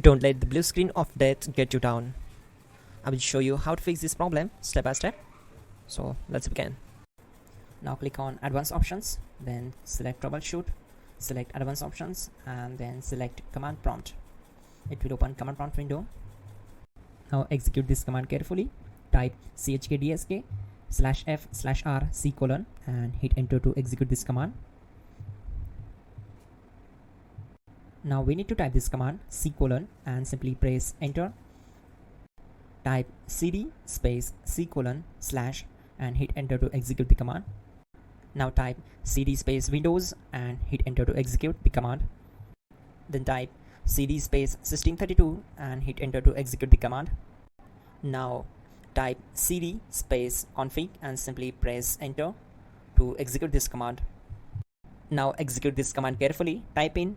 Don't let the blue screen of death get you down. I will show you how to fix this problem step by step. So let's begin. Now click on Advanced Options, then select Troubleshoot, select Advanced Options, and then select Command Prompt. It will open Command Prompt window. Now execute this command carefully. Type chkdsk/f/r:/c: and hit enter to execute this command. Now we need to type this command C:, and simply press enter. Type cd space C:/ and hit enter to execute the command. Now type cd space Windows and hit enter to execute the command. Then type cd space System32 and hit enter to execute the command. Now type cd space config and simply press enter to execute this command. Now execute this command carefully. Type in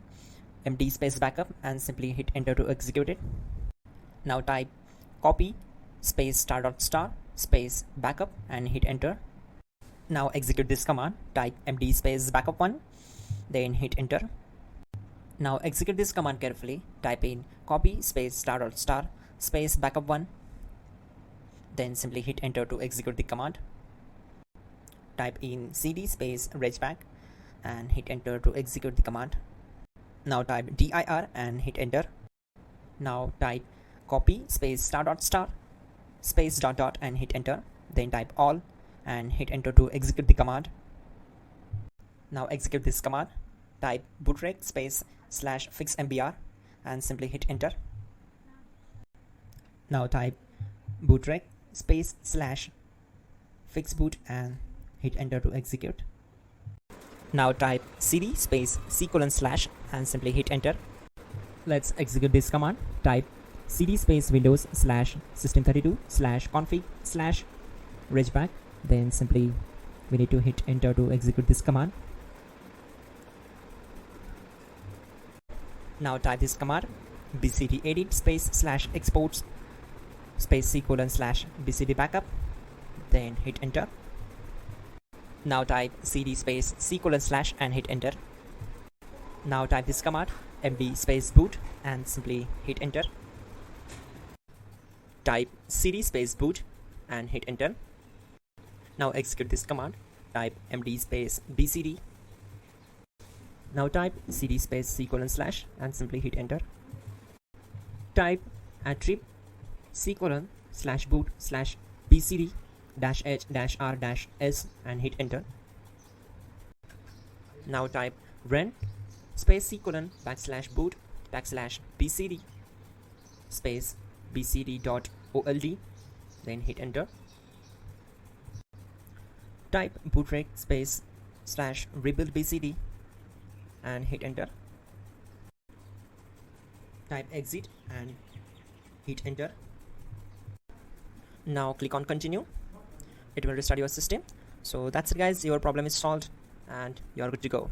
md space backup and simply hit enter to execute it. Now type copy space *** space backup and hit enter. Now execute this command. Type md space backup1, then hit enter. Now execute this command carefully. Type in copy space *** space backup1, then simply hit enter to execute the command. Type in cd space regback and hit enter to execute the command. Now type dir and hit enter. Now type copy space *** space ... and hit enter. Then type all and hit enter to execute the command. Now execute this command. Type bootrec space /fixmbr and simply hit enter. Now type bootrec space /fixboot and hit enter to execute. Now type cd space C:/ and simply hit enter. Let's execute this command. Type cd space Windows /System32 /config /regback. Then simply we need to hit enter to execute this command. Now type this command bcd edit space /exports space C:/ bcd backup, then hit enter. Now type cd space C:/ and hit enter. Now type this command md space boot and simply hit enter. Type cd space boot and hit enter. Now execute this command. Type md space bcd. Now type cd space C:/ and simply hit enter. Type attrib C:/ /boot /bcd -h-r-s and hit enter. Now type run space C:/ \boot \bcd space bcd.old, then hit enter. Type bootrec space /rebuild bcd and hit enter. Type exit and hit enter. Now click on continue. It will restart your system. So that's it guys, your problem is solved and you're good to go.